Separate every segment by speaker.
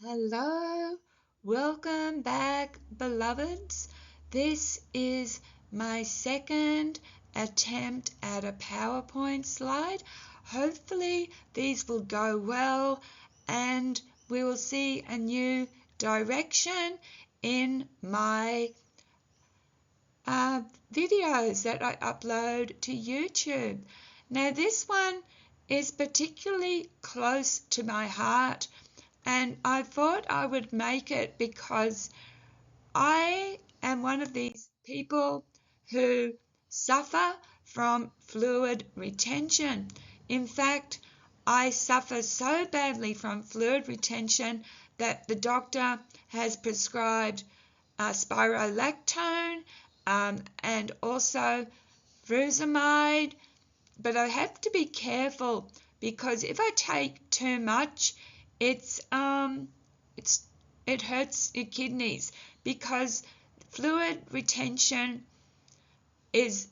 Speaker 1: Hello, welcome back, beloveds. This is my second attempt at a PowerPoint slide. Hopefully, these will go well and we will see a new direction in my videos that I upload to YouTube. Now, this one is particularly close to my heart, and I thought I would make it because I am one of these people who suffer from fluid retention. In fact, I suffer so badly from fluid retention that the doctor has prescribed spironolactone and also furosemide. But I have to be careful because if I take too much, it's it hurts your kidneys because fluid retention is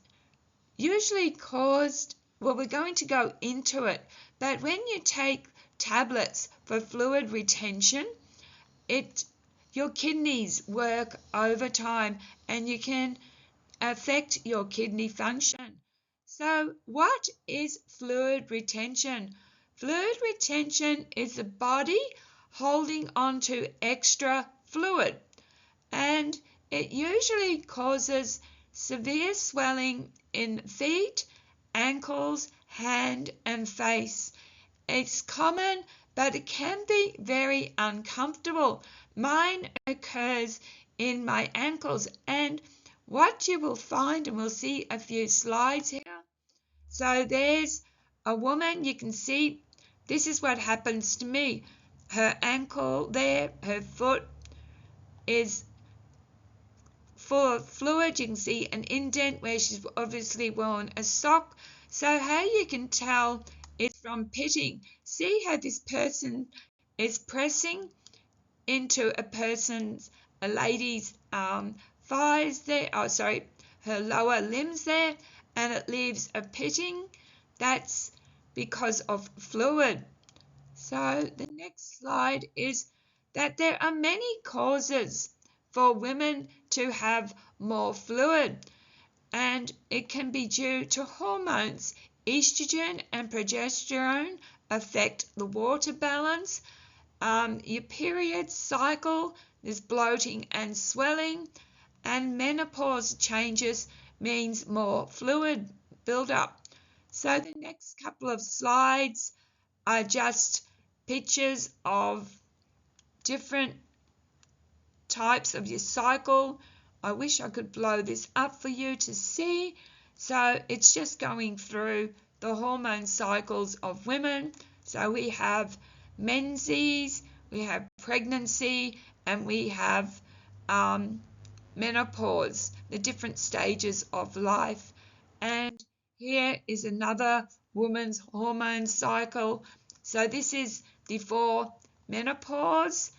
Speaker 1: usually caused, well, we're going to go into it, but when you take tablets for fluid retention, your kidneys work overtime and you can affect your kidney function. So what is fluid retention? Fluid retention is the body holding on to extra fluid, and it usually causes severe swelling in feet, ankles, hand and face. It's common, but it can be very uncomfortable. Mine occurs in my ankles, and what you will find, and we'll see a few slides here. So there's a woman, you can see this is what happens to me. Her ankle there, her foot is full of fluid. You can see an indent where she's obviously worn a sock. So how you can tell is from pitting. See how this person is pressing into a lady's thighs there, her lower limbs there, and it leaves a pitting. That's because of fluid. So the next slide is that there are many causes for women to have more fluid, and it can be due to hormones. Estrogen and progesterone affect the water balance. Your period cycle, there's bloating and swelling, and menopause changes means more fluid buildup. So the next couple of slides are just pictures of different types of your cycle. I wish I could blow this up for you to see. So it's just going through the hormone cycles of women. So we have menses, we have pregnancy, and we have menopause, the different stages of life. And here is another woman's hormone cycle. So this is before menopause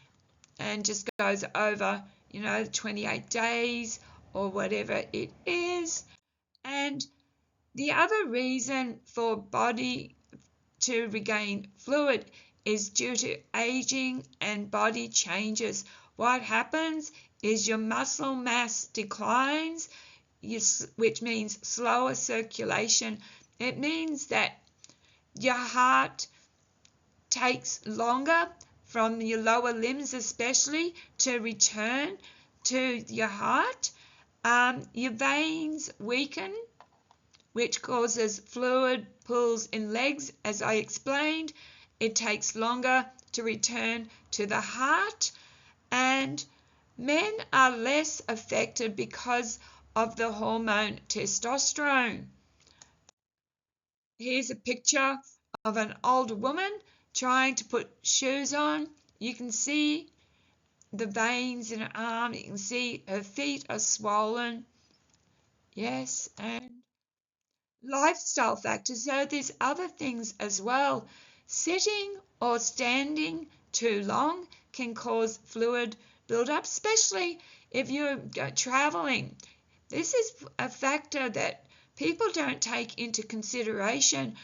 Speaker 1: and just goes over, 28 days or whatever it is. And the other reason for body to regain fluid is due to aging and body changes. What happens is your muscle mass declines, which means slower circulation. It means that your heart takes longer from your lower limbs especially to return to your heart. Your veins weaken, which causes fluid pools in legs. As I explained, it takes longer to return to the heart, and men are less affected because of the hormone testosterone. Here's a picture of an older woman trying to put shoes on. You can see the veins in her arm. You can see her feet are swollen. Yes, and lifestyle factors. So there's other things as well. Sitting or standing too long can cause fluid buildup, especially if you're traveling. This is a factor that people don't take into consideration.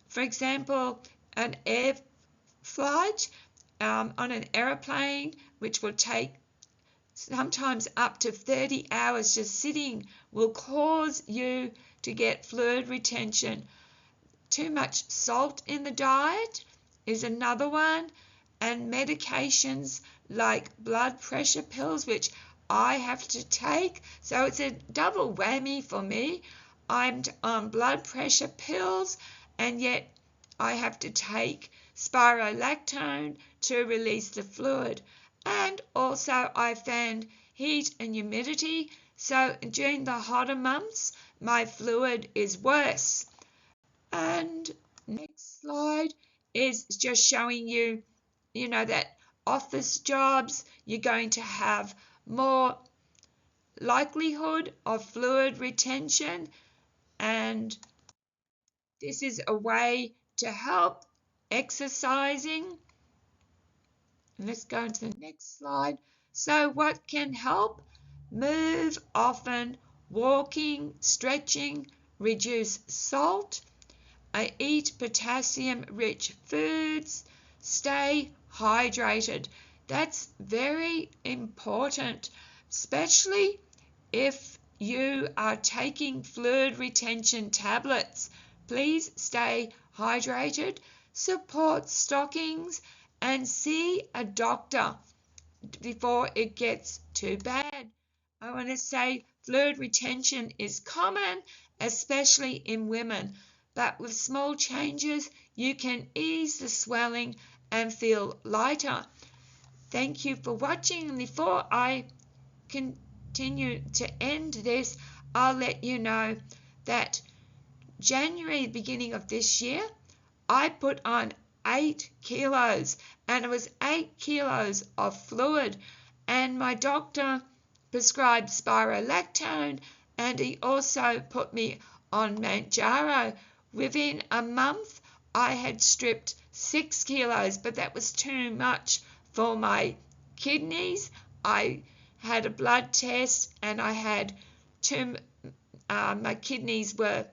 Speaker 1: For example, an air flight, on an aeroplane, which will take sometimes up to 30 hours just sitting, will cause you to get fluid retention. Too much salt in the diet is another one, and medications like blood pressure pills, which I have to take, so it's a double whammy for me. I'm on blood pressure pills, and yet I have to take spironolactone to release the fluid. And also I found heat and humidity, so during the hotter months my fluid is worse. And next slide is just showing you, that office jobs, you're going to have more likelihood of fluid retention, and this is a way to help exercising. Let's go to the next slide. So what can help? Move often, walking, stretching, reduce salt, eat potassium-rich foods, stay hydrated. That's very important, especially if you are taking fluid retention tablets. Please stay hydrated, support stockings, and see a doctor before it gets too bad. I want to say fluid retention is common, especially in women, but with small changes you can ease the swelling and feel lighter. Thank you for watching, and before I continue to end this, I'll let you know that January, beginning of this year, I put on 8 kilos, and it was 8 kilos of fluid, and my doctor prescribed spironolactone, and he also put me on Mounjaro. Within a month I had stripped 6 kilos, but that was too much for my kidneys. I had a blood test and I had my kidneys were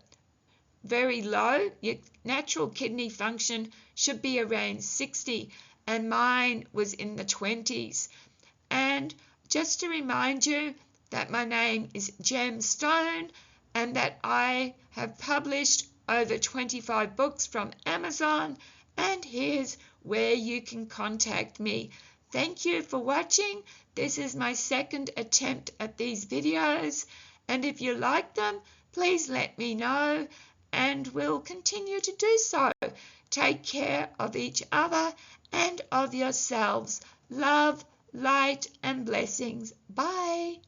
Speaker 1: very low. Your natural kidney function should be around 60, and mine was in the 20s. And just to remind you that my name is Gem Stone, and that I have published over 25 books from Amazon, and here's where you can contact me. Thank you for watching. This is my second attempt at these videos, and if you like them, please let me know, and we'll continue to do so. Take care of each other and of yourselves. Love, light, and blessings. Bye.